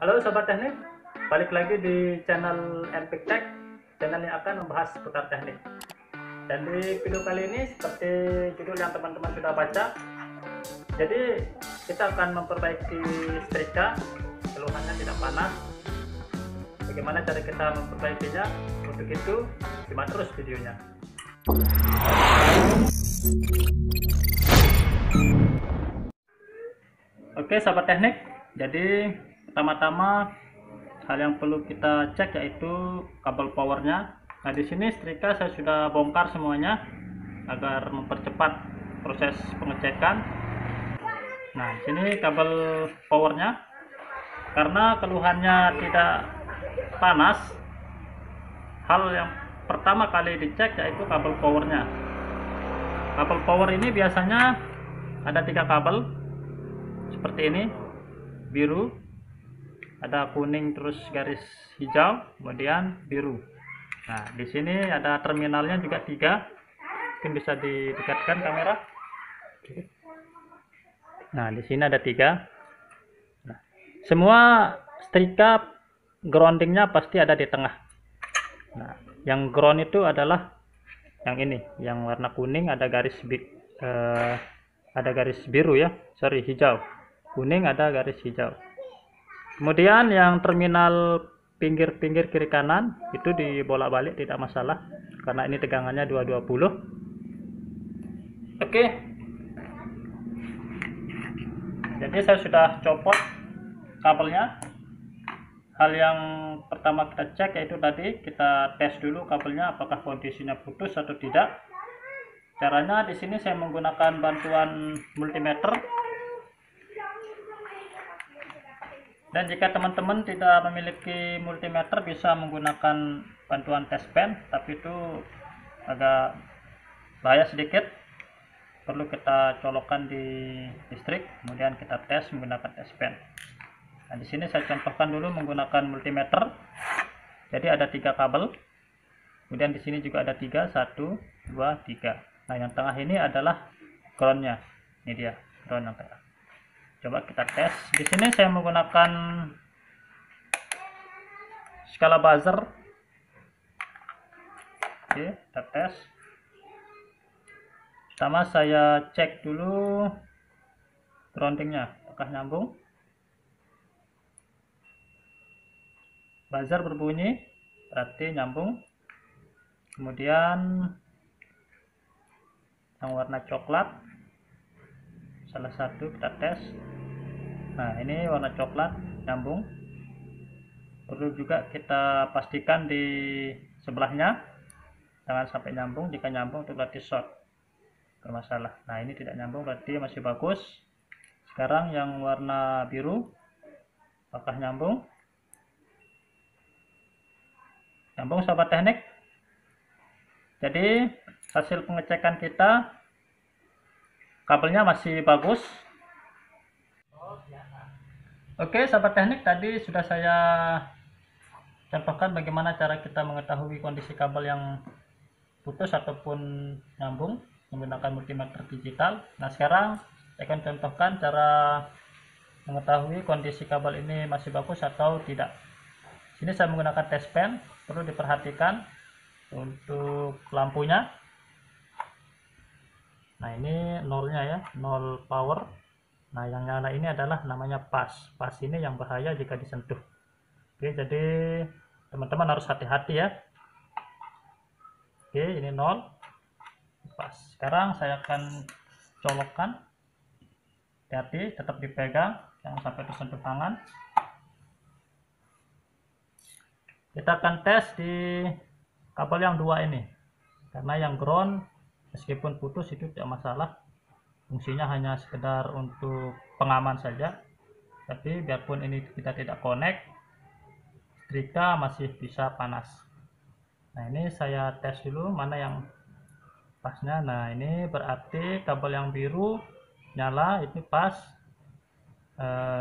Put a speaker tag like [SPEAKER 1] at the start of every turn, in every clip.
[SPEAKER 1] Halo Sobat Teknik, balik lagi di channel Epic Tech, channel yang akan membahas seputar teknik. Dan di video kali ini seperti judul yang teman-teman sudah baca, jadi kita akan memperbaiki setrika, keluhannya tidak panas. Bagaimana cara kita memperbaikinya? Untuk itu simak terus videonya. Oke Sobat Teknik, jadi pertama-tama hal yang perlu kita cek yaitu kabel powernya. Nah di sini setrika saya sudah bongkar semuanya agar mempercepat proses pengecekan. Nah di sini kabel powernya, karena keluhannya tidak panas, hal yang pertama kali dicek yaitu kabel powernya. Kabel power ini biasanya ada 3 kabel seperti ini, biru, ada kuning terus garis hijau, kemudian biru. Nah di sini ada terminalnya juga 3, mungkin bisa didekatkan kamera. Nah di sini ada 3. Nah, semua setrika groundingnya pasti ada di tengah. Nah yang ground itu adalah yang ini, yang warna kuning, ada garis biru ya, sorry, hijau, kuning, ada garis hijau. Kemudian yang terminal pinggir-pinggir kiri kanan itu dibolak-balik, tidak masalah karena ini tegangannya 220. Oke. Jadi saya sudah copot kabelnya. Hal yang pertama kita cek yaitu tadi kita tes dulu kabelnya apakah kondisinya putus atau tidak. Caranya di sini saya menggunakan bantuan multimeter. Dan jika teman-teman tidak memiliki multimeter bisa menggunakan bantuan test pen, tapi itu agak bahaya sedikit. Perlu kita colokkan di listrik, kemudian kita tes menggunakan test pen. Nah, di sini saya contohkan dulu menggunakan multimeter. Jadi ada 3 kabel. Kemudian di sini juga ada 3, 1, 2, 3. Nah, yang tengah ini adalah groundnya. Ini dia ground yang tengah. Coba kita tes. Di sini saya menggunakan skala buzzer. Oke, kita tes. Pertama saya cek dulu groundingnya, apakah nyambung. Buzzer berbunyi, berarti nyambung. Kemudian yang warna coklat, salah satu kita tes. Nah ini warna coklat nyambung. Perlu juga kita pastikan di sebelahnya jangan sampai nyambung. Jika nyambung itu berarti short, bermasalah. Nah ini tidak nyambung, berarti masih bagus. Sekarang yang warna biru, apakah nyambung? Nyambung Sobat Teknik. Jadi hasil pengecekan kita, kabelnya masih bagus. Oke Sobat Teknik, tadi sudah saya contohkan bagaimana cara kita mengetahui kondisi kabel yang putus ataupun nyambung menggunakan multimeter digital. Nah sekarang saya akan contohkan cara mengetahui kondisi kabel ini masih bagus atau tidak. Sini saya menggunakan test pen. Perlu diperhatikan untuk lampunya. Nah ini nolnya ya, 0 power. Nah yang nyala ini adalah namanya pas. Pas ini yang bahaya jika disentuh. Oke, jadi teman-teman harus hati-hati ya. Oke, ini 0 pas. Sekarang saya akan colokkan. Hati-hati, tetap dipegang, jangan sampai tersentuh tangan. Kita akan tes di kabel yang 2 ini, karena yang ground meskipun putus itu tidak masalah, fungsinya hanya sekedar untuk pengaman saja. Tapi biarpun ini kita tidak connect, setrika masih bisa panas. Nah ini saya tes dulu mana yang pasnya. Nah ini berarti kabel yang biru nyala, ini pas.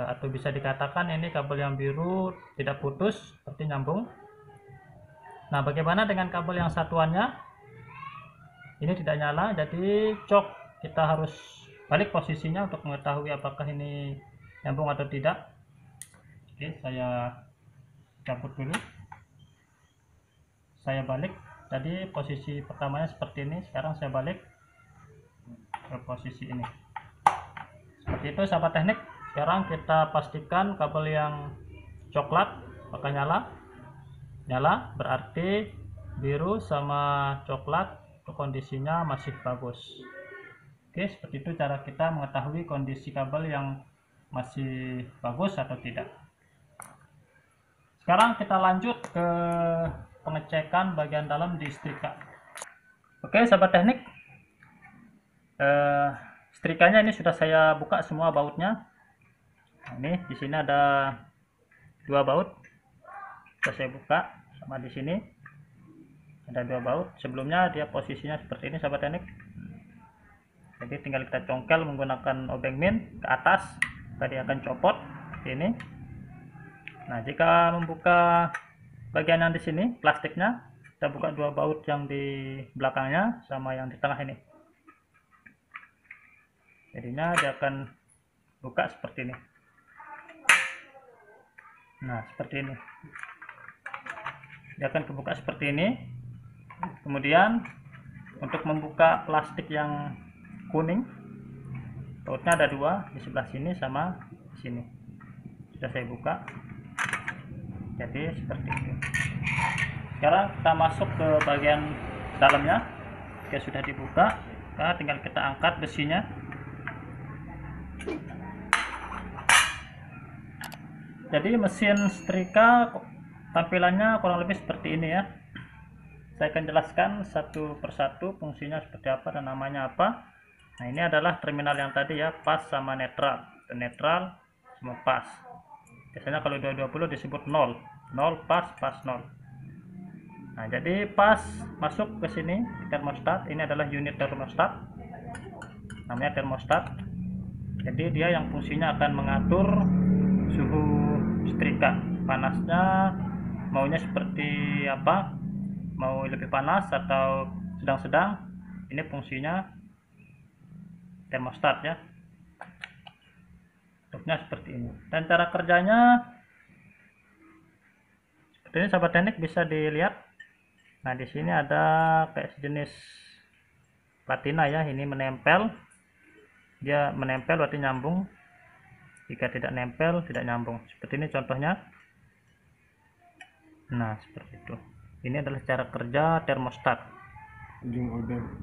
[SPEAKER 1] Atau bisa dikatakan ini kabel yang biru tidak putus, seperti nyambung. Nah bagaimana dengan kabel yang satuannya? Ini tidak nyala, jadi cok, kita harus balik posisinya untuk mengetahui apakah ini nyambung atau tidak. Oke, saya cabut dulu, saya balik. Tadi posisi pertamanya seperti ini, sekarang saya balik ke posisi ini. Seperti itu sahabat teknik. Sekarang kita pastikan kabel yang coklat apakah nyala, berarti biru sama coklat kondisinya masih bagus. Oke, seperti itu cara kita mengetahui kondisi kabel yang masih bagus atau tidak. Sekarang kita lanjut ke pengecekan bagian dalam di setrika. Oke sahabat teknik, setrikanya ini sudah saya buka semua bautnya. Nah, ini di sini ada 2 baut, sudah saya buka, sama di sini ada 2 baut. Sebelumnya dia posisinya seperti ini sahabat teknik. Jadi tinggal kita congkel menggunakan obeng min ke atas, tadi akan copot ini. Nah, jika membuka bagian yang di sini plastiknya, kita buka 2 baut yang di belakangnya sama yang di tengah ini. Jadinya dia akan buka seperti ini. Nah, seperti ini. Dia akan kebuka seperti ini. Kemudian untuk membuka plastik yang kuning, bautnya ada 2 di sebelah sini sama di sini. Sudah saya buka. Jadi seperti itu. Sekarang kita masuk ke bagian dalamnya. Oke, sudah dibuka. Nah, tinggal kita angkat besinya. Jadi mesin setrika tampilannya kurang lebih seperti ini ya. Saya akan jelaskan satu persatu fungsinya seperti apa dan namanya apa. Nah, ini adalah terminal yang tadi ya, pas sama netral. Netral sama pas. Biasanya kalau 220 disebut 0. 0 pas, pas 0. Nah, jadi pas masuk ke sini termostat. Ini adalah unit termostat. Namanya termostat. Jadi dia yang fungsinya akan mengatur suhu setrika. Panasnya maunya seperti apa? Mau lebih panas atau sedang-sedang? Ini fungsinya termostat ya. Bentuknya seperti ini. Dan cara kerjanya seperti ini sahabat teknik, bisa dilihat. Nah, di sini ada kayak sejenis platina ya, ini menempel. Dia menempel berarti nyambung. Jika tidak nempel tidak nyambung. Seperti ini contohnya. Nah, seperti itu. Ini adalah cara kerja termostat.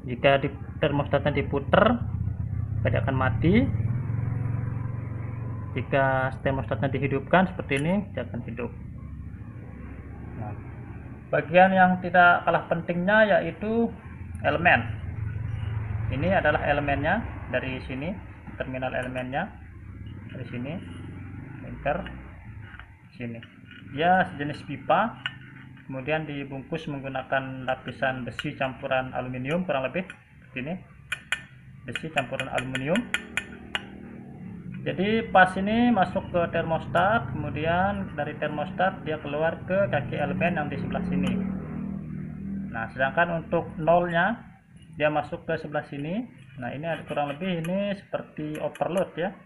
[SPEAKER 1] Jika termostatnya diputer, tidak akan mati. Jika termostatnya dihidupkan seperti ini, dia akan hidup. Nah, bagian yang tidak kalah pentingnya yaitu elemen. Ini adalah elemennya dari sini, terminal elemennya dari sini, linker sini. Dia sejenis pipa, kemudian dibungkus menggunakan lapisan besi campuran aluminium, kurang lebih seperti ini. Besi campuran aluminium. Jadi pas ini masuk ke termostat, kemudian dari termostat dia keluar ke kaki elemen yang di sebelah sini. Nah, sedangkan untuk nolnya dia masuk ke sebelah sini. Nah, ini kurang lebih ini seperti overload ya.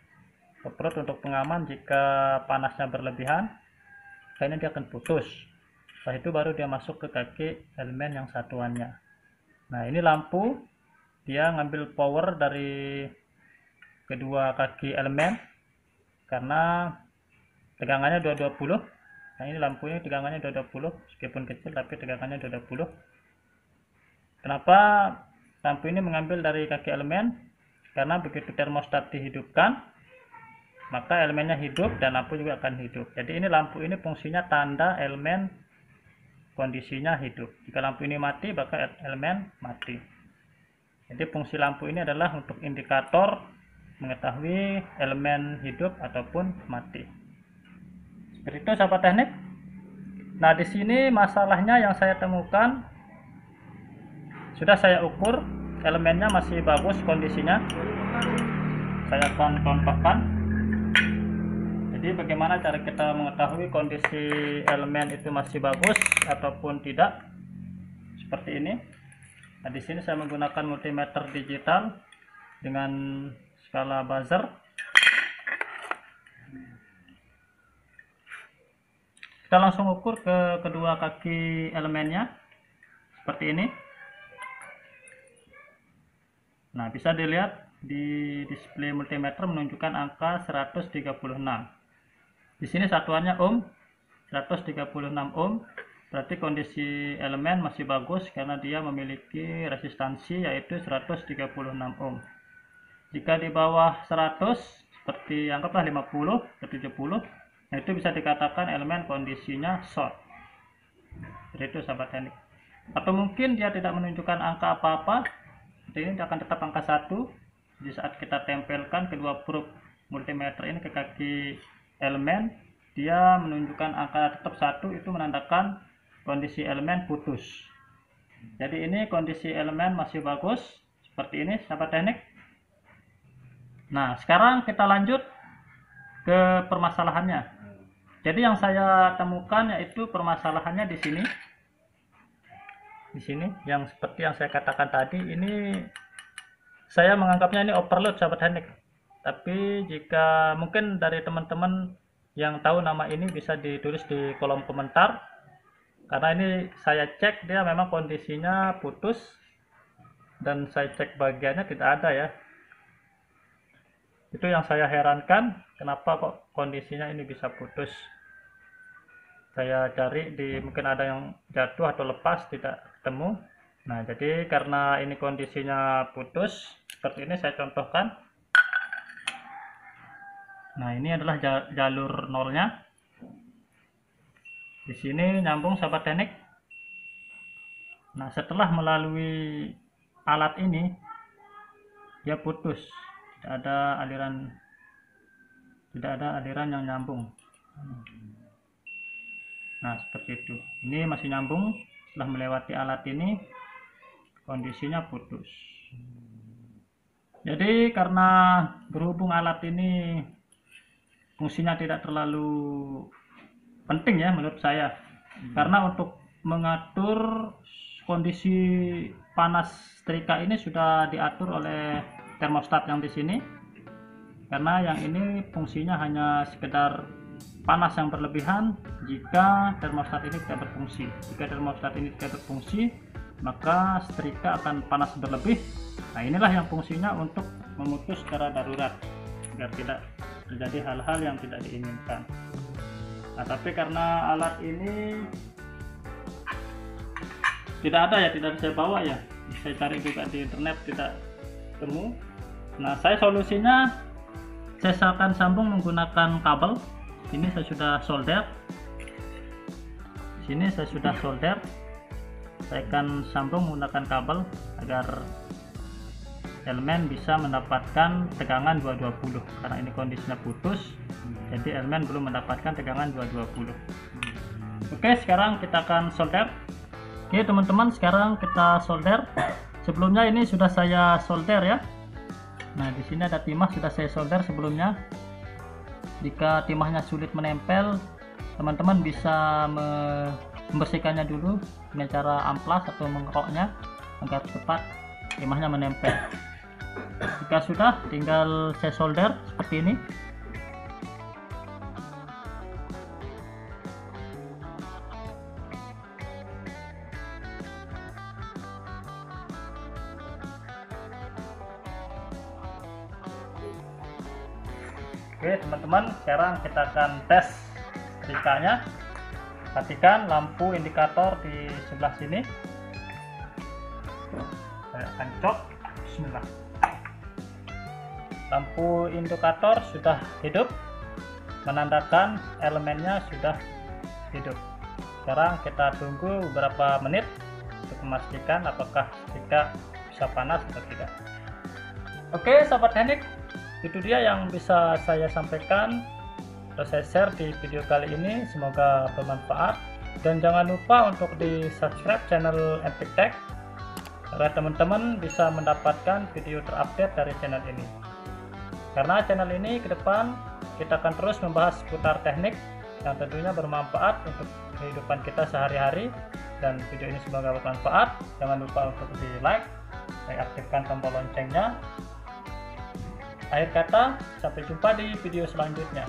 [SPEAKER 1] Overload untuk pengaman jika panasnya berlebihan, kayaknya dia akan putus. Setelah itu baru dia masuk ke kaki elemen yang satuannya. Nah, ini lampu, dia ngambil power dari kedua kaki elemen karena tegangannya 220. Nah, ini lampunya tegangannya 220, meskipun kecil tapi tegangannya 220. Kenapa lampu ini mengambil dari kaki elemen? Karena begitu termostat dihidupkan, maka elemennya hidup dan lampu juga akan hidup. Jadi ini lampu ini fungsinya tanda elemen kondisinya hidup. Jika lampu ini mati, maka elemen mati. Jadi fungsi lampu ini adalah untuk indikator mengetahui elemen hidup ataupun mati. Seperti itu sahabat teknik. Nah, di sini masalahnya yang saya temukan, sudah saya ukur elemennya masih bagus kondisinya. Saya akan kontakkan. Jadi bagaimana cara kita mengetahui kondisi elemen itu masih bagus ataupun tidak? Seperti ini. Nah, di sini saya menggunakan multimeter digital dengan skala buzzer. Kita langsung ukur ke kedua kaki elemennya seperti ini. Nah, bisa dilihat di display multimeter menunjukkan angka 136. Di sini satuannya ohm, 136 ohm. Berarti kondisi elemen masih bagus karena dia memiliki resistansi yaitu 136 ohm. Jika di bawah 100, seperti anggaplah 50 atau 70, nah itu bisa dikatakan elemen kondisinya short. Jadi itu sahabat teknik. Atau mungkin dia tidak menunjukkan angka apa-apa, ini akan tetap angka 1. Di saat kita tempelkan kedua probe multimeter ini ke kaki elemen, dia menunjukkan angka tetap 1, itu menandakan kondisi elemen putus. Jadi ini kondisi elemen masih bagus, seperti ini sahabat teknik. Nah, sekarang kita lanjut ke permasalahannya. Jadi yang saya temukan yaitu permasalahannya di sini. Di sini yang seperti yang saya katakan tadi, ini saya menganggapnya ini overload sahabat teknik. Tapi jika mungkin dari teman-teman yang tahu nama ini bisa ditulis di kolom komentar. Karena ini saya cek dia memang kondisinya putus dan saya cek bagiannya tidak ada ya. Itu yang saya herankan, kenapa kok kondisinya ini bisa putus. Saya cari di mungkin ada yang jatuh atau lepas, tidak ketemu. Nah, jadi karena ini kondisinya putus seperti ini, saya contohkan. Nah, ini adalah jalur nolnya. Di sini nyambung sahabat teknik. Nah, setelah melalui alat ini dia putus. Tidak ada aliran yang nyambung. Nah, seperti itu. Ini masih nyambung. Setelah melewati alat ini kondisinya putus. Jadi karena berhubung alat ini fungsinya tidak terlalu penting ya menurut saya. Karena untuk mengatur kondisi panas setrika ini sudah diatur oleh termostat yang di sini. Karena yang ini fungsinya hanya sekedar panas yang berlebihan jika termostat ini tidak berfungsi. Jika termostat ini tidak berfungsi, maka setrika akan panas berlebih. Nah, inilah yang fungsinya untuk memutus secara darurat agar tidak terjadi hal-hal yang tidak diinginkan. Nah, tapi karena alat ini tidak ada ya, tidak saya bawa ya, saya cari juga di internet tidak temu. Nah, saya solusinya saya akan sambung menggunakan kabel. Ini saya sudah solder. Sini saya sudah solder. Saya akan sambung menggunakan kabel agar elemen bisa mendapatkan tegangan 220. Karena ini kondisinya putus, jadi elemen belum mendapatkan tegangan 220. Oke, sekarang kita akan solder. Oke teman-teman, sekarang kita solder. Sebelumnya ini sudah saya solder ya. Nah, di sini ada timah sudah saya solder sebelumnya. Jika timahnya sulit menempel, teman-teman bisa membersihkannya dulu dengan cara amplas atau mengeroknya agar cepat timahnya menempel. Jika sudah, tinggal saya solder seperti ini. Oke teman-teman, sekarang kita akan tes setrikanya. Perhatikan lampu indikator di sebelah sini. Saya akan cok. Bismillah. Lampu indikator sudah hidup, menandakan elemennya sudah hidup. Sekarang kita tunggu beberapa menit untuk memastikan apakah setrika bisa panas atau tidak. Oke sahabat teknik, itu dia yang bisa saya sampaikan atau saya share di video kali ini. Semoga bermanfaat dan jangan lupa untuk di subscribe channel Empik Tech agar teman-teman bisa mendapatkan video terupdate dari channel ini. Karena channel ini ke depan kita akan terus membahas seputar teknik yang tentunya bermanfaat untuk kehidupan kita sehari-hari, dan video ini semoga bermanfaat. Jangan lupa untuk di like dan aktifkan tombol loncengnya. Akhir kata, sampai jumpa di video selanjutnya.